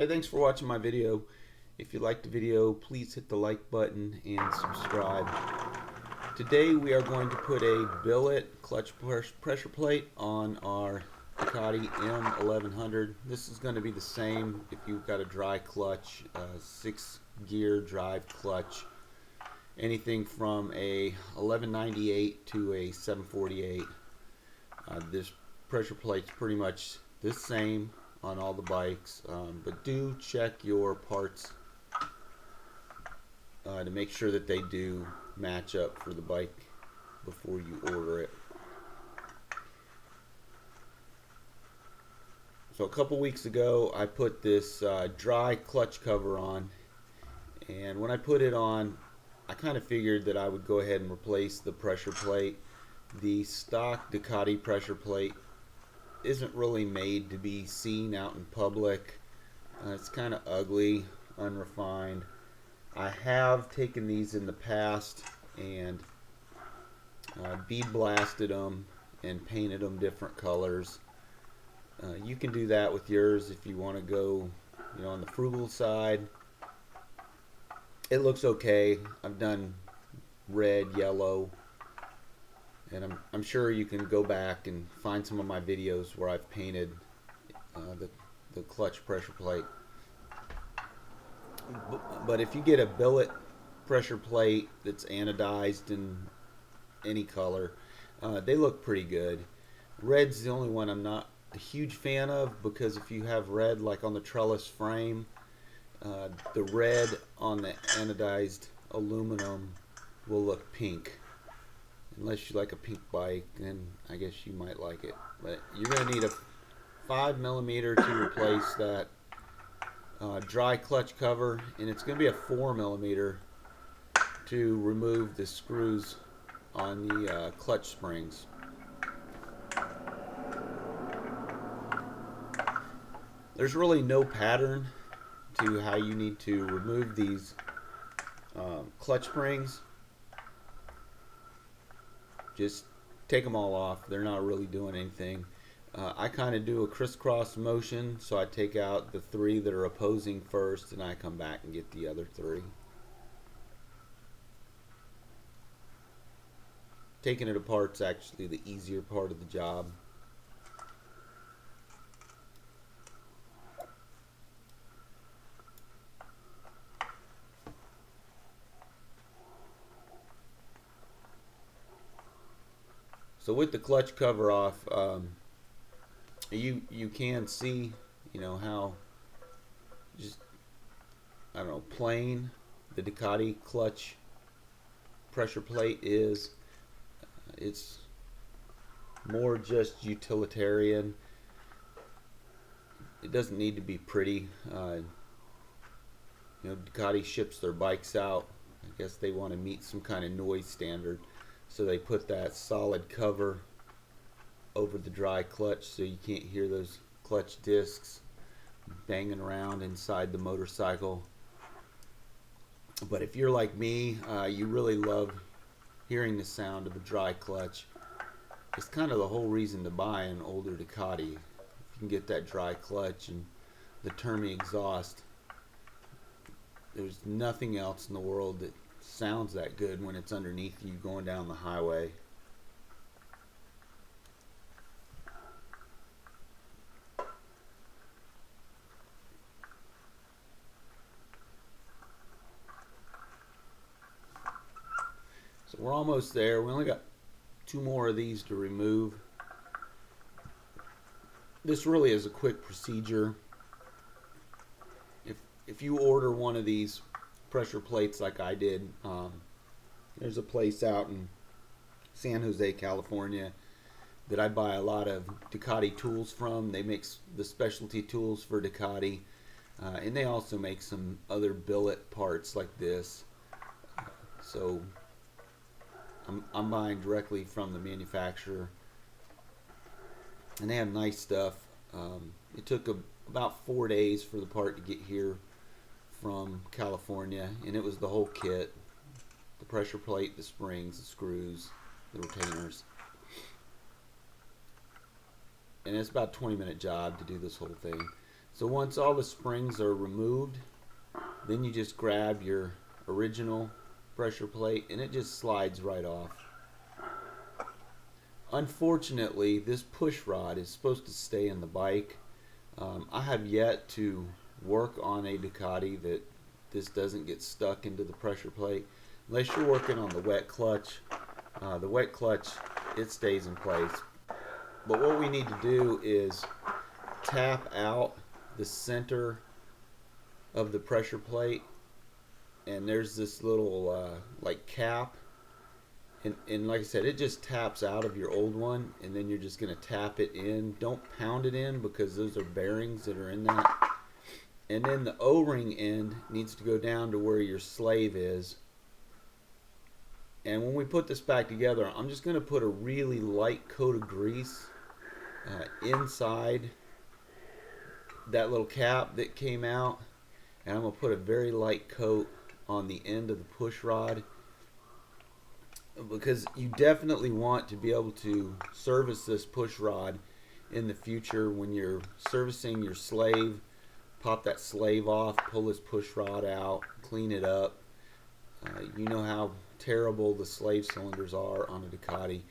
Hey, thanks for watching my video. If you liked the video, please hit the like button and subscribe. Today we are going to put a billet clutch pressure plate on our Ducati M1100. This is going to be the same if you've got a dry clutch, 6-gear drive clutch, anything from a 1198 to a 748. This pressure plate's pretty much the same on all the bikes, but do check your parts to make sure that they do match up for the bike before you order it. So a couple weeks ago I put this dry clutch cover on, and when I put it on I kind of figured that I would go ahead and replace the pressure plate. The stock Ducati pressure plate isn't really made to be seen out in public. It's kind of ugly, unrefined. I have taken these in the past and bead blasted them and painted them different colors. You can do that with yours if you want to go, on the frugal side. It looks okay. I've done red, yellow, and I'm sure you can go back and find some of my videos where I've painted the clutch pressure plate. But if you get a billet pressure plate that's anodized in any color, they look pretty good. Red's the only one I'm not a huge fan of, because if you have red like on the trellis frame, the red on the anodized aluminum will look pink. Unless you like a pink bike, then I guess you might like it. But you're going to need a 5mm to replace that dry clutch cover, and it's going to be a 4mm to remove the screws on the clutch springs. There's really no pattern to how you need to remove these clutch springs. Just take them all off. They're not really doing anything. I kind of do a crisscross motion, so I take out the 3 that are opposing first, and I come back and get the other 3. Taking it apart is actually the easier part of the job. So with the clutch cover off, you can see, how just, I don't know, plain the Ducati clutch pressure plate is. It's more just utilitarian. It doesn't need to be pretty. Ducati ships their bikes out. I guess they want to meet some kind of noise standard. So they put that solid cover over the dry clutch so you can't hear those clutch discs banging around inside the motorcycle. But if you're like me, you really love hearing the sound of a dry clutch. It's kind of the whole reason to buy an older Ducati. If you can get that dry clutch and the turmy exhaust, there's nothing else in the world that sounds that good when it's underneath you going down the highway. So we're almost there. We only got 2 more of these to remove. This really is a quick procedure. If you order one of these pressure plates like I did, there's a place out in San Jose, California that I buy a lot of Ducati tools from. They make the specialty tools for Ducati, and they also make some other billet parts like this. So I'm buying directly from the manufacturer, and they have nice stuff. It took about 4 days for the part to get here from California, and it was the whole kit: the pressure plate, the springs, the screws, the retainers. And it's about a 20-minute job to do this whole thing. So once all the springs are removed, then you just grab your original pressure plate and it just slides right off. Unfortunately, this push rod is supposed to stay in the bike. I have yet to work on a Ducati that this doesn't get stuck into the pressure plate. Unless you're working on the wet clutch. The wet clutch, it stays in place. But what we need to do is tap out the center of the pressure plate, and there's this little like cap, and like I said, it just taps out of your old one, and then you're just going to tap it in. Don't pound it in because those are bearings that are in that. And then the O-ring end needs to go down to where your slave is. And when we put this back together, I'm just going to put a really light coat of grease inside that little cap that came out, and I'm going to put a very light coat on the end of the push rod, because you definitely want to be able to service this push rod in the future when you're servicing your slave. Pop that slave off, pull this push rod out, clean it up. You know how terrible the slave cylinders are on a Ducati.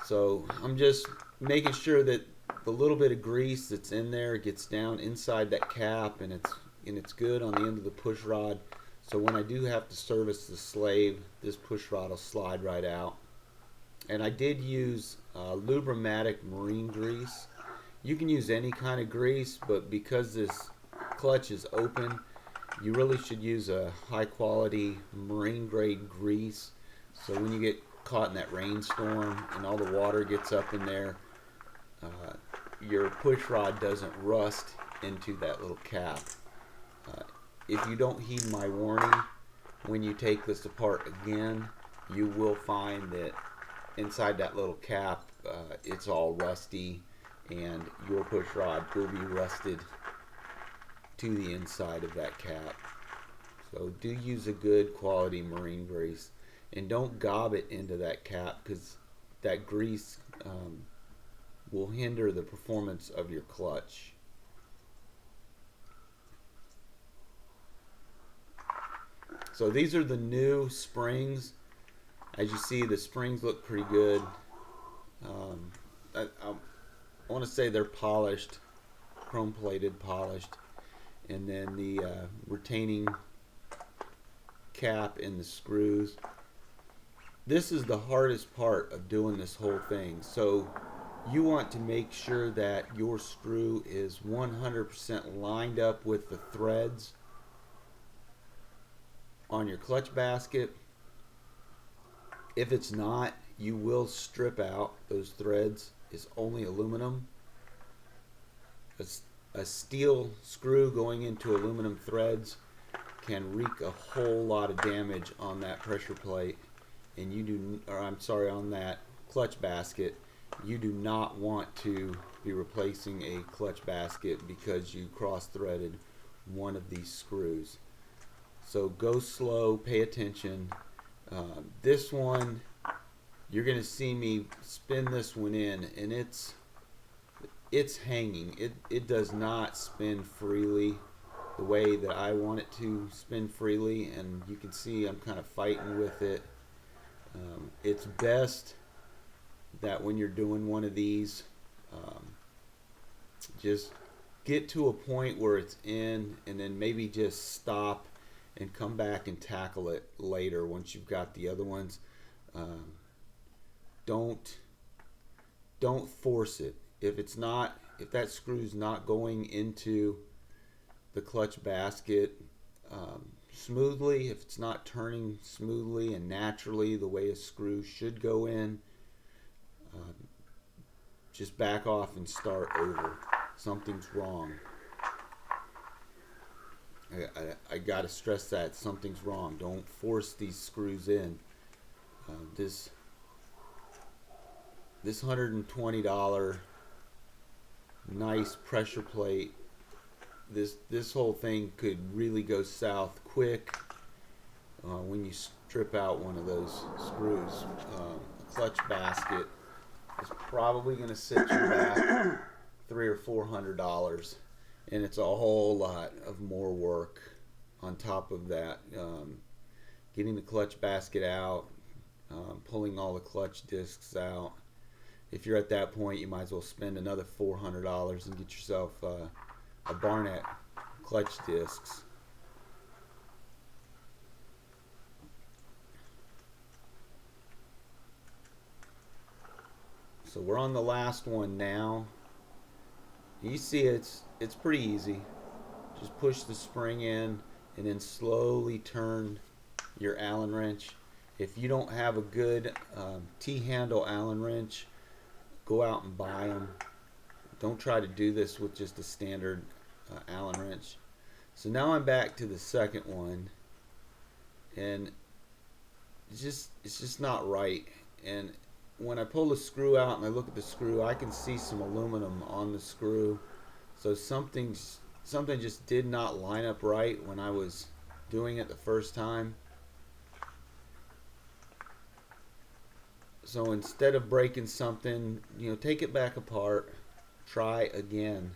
So I'm just making sure that the little bit of grease that's in there gets down inside that cap, and it's good on the end of the push rod. So when I do have to service the slave, this push rod will slide right out. And I did use Lubrimatic marine grease. You can use any kind of grease, but because this clutch is open, you really should use a high quality marine grade grease. So when you get caught in that rainstorm and all the water gets up in there, your push rod doesn't rust into that little cap. If you don't heed my warning, when you take this apart again, you will find that inside that little cap, it's all rusty, and your push rod will be rusted to the inside of that cap. So do use a good quality marine grease, and don't gob it into that cap, because that grease will hinder the performance of your clutch. So these are the new springs. As you see, the springs look pretty good. I want to say they're polished, chrome plated, polished, and then the retaining cap and the screws. This is the hardest part of doing this whole thing. So you want to make sure that your screw is 100% lined up with the threads on your clutch basket. If it's not, you will strip out those threads. It's only aluminum. A steel screw going into aluminum threads can wreak a whole lot of damage on that pressure plate, and on that clutch basket. You do not want to be replacing a clutch basket because you cross-threaded one of these screws. So go slow, pay attention. This one, you're going to see me spin this one in, and it's hanging. It does not spin freely the way that I want it to spin freely, and you can see I'm kind of fighting with it. It's best that when you're doing one of these, just get to a point where it's in, and then maybe just stop and come back and tackle it later once you've got the other ones. Don't force it. If that screw's not going into the clutch basket smoothly, if it's not turning smoothly and naturally the way a screw should go in, just back off and start over. Something's wrong. I gotta stress that something's wrong. Don't force these screws in. This $120 nice pressure plate, this whole thing could really go south quick when you strip out one of those screws. A clutch basket is probably going to set you back $300 or $400, and it's a whole lot of more work on top of that. Getting the clutch basket out, pulling all the clutch discs out. If you're at that point, you might as well spend another $400 and get yourself a Barnett clutch discs. So we're on the last one now. You see it's pretty easy. Just push the spring in and then slowly turn your Allen wrench. If you don't have a good T-handle Allen wrench, go out and buy them. Don't try to do this with just a standard Allen wrench. So now I'm back to the second one, and it's just not right. And when I pull the screw out and I look at the screw, I can see some aluminum on the screw. So something just did not line up right when I was doing it the first time. So instead of breaking something, take it back apart, try again.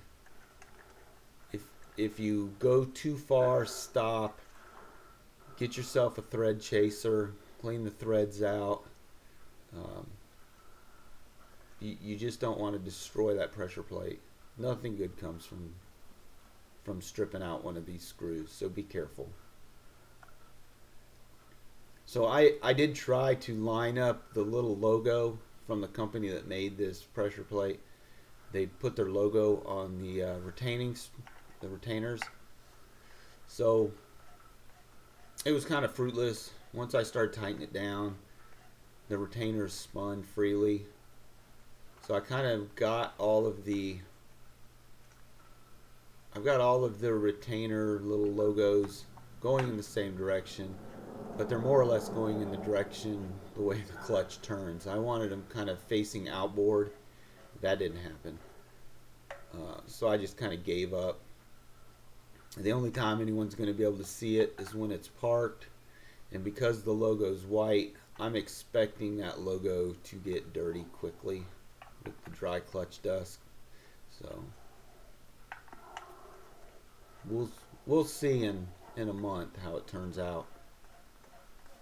If you go too far, stop, get yourself a thread chaser, clean the threads out. You just don't want to destroy that pressure plate. Nothing good comes from stripping out one of these screws, so be careful. So I did try to line up the little logo from the company that made this pressure plate. They put their logo on the retainers. So it was kind of fruitless. Once I started tightening it down, the retainers spun freely. So I kind of got all of the retainer little logos going in the same direction, but they're more or less going in the direction the way the clutch turns. I wanted them kind of facing outboard. That didn't happen. So I just kind of gave up. The only time anyone's going to be able to see it is when it's parked, and because the logo's white, I'm expecting that logo to get dirty quickly with the dry clutch dust. So we'll see in a month how it turns out.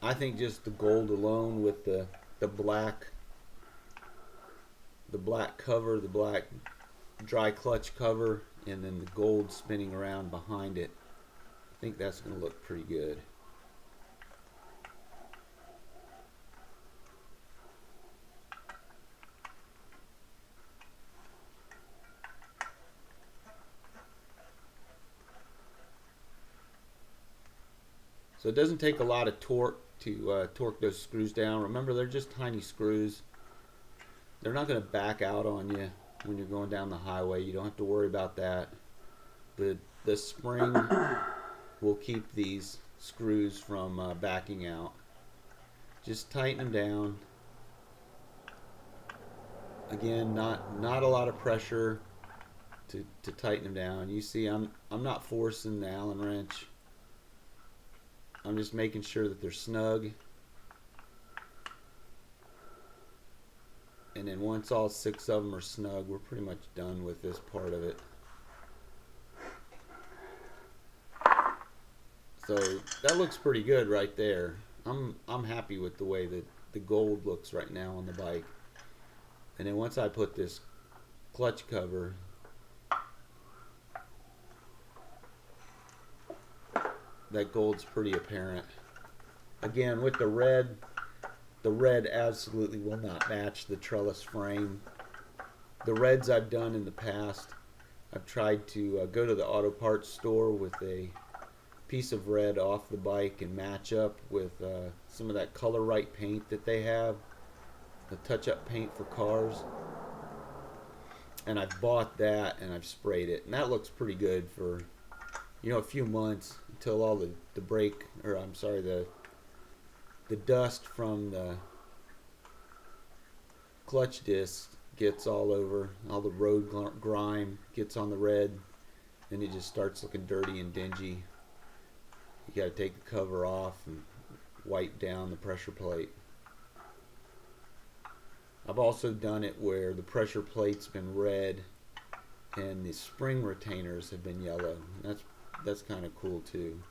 I think just the gold alone with the black cover, the black dry clutch cover, and then the gold spinning around behind it, I think that's going to look pretty good. So it doesn't take a lot of torque to torque those screws down. Remember, they're just tiny screws. They're not going to back out on you when you're going down the highway. You don't have to worry about that. The spring will keep these screws from backing out. Just tighten them down. Again, not a lot of pressure to tighten them down. You see, I'm not forcing the Allen wrench. I'm just making sure that they're snug. And then once all 6 of them are snug, we're pretty much done with this part of it. So that looks pretty good right there. I'm happy with the way that the gold looks right now on the bike. And then once I put this clutch cover, that gold's pretty apparent. Again, with the red absolutely will not match the trellis frame. The reds I've done in the past, I've tried to go to the auto parts store with a piece of red off the bike and match up with some of that Color Right paint that they have, the touch-up paint for cars. And I've bought that and I've sprayed it, and that looks pretty good for a few months until all the dust from the clutch disc gets all over, all the road grime gets on the red, and it just starts looking dirty and dingy. You got to take the cover off and wipe down the pressure plate. I've also done it where the pressure plate's been red and the spring retainers have been yellow. That's kind of cool too.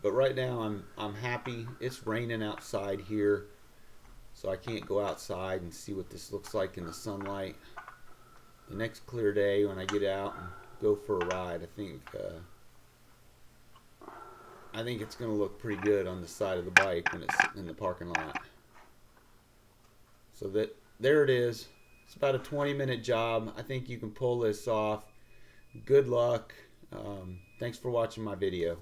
But right now I'm happy. It's raining outside here, so I can't go outside and see what this looks like in the sunlight. The next clear day, when I get out and go for a ride, I think it's going to look pretty good on the side of the bike when it's in the parking lot. So there it is. It's about a 20-minute job. I think you can pull this off. Good luck. Thanks for watching my video.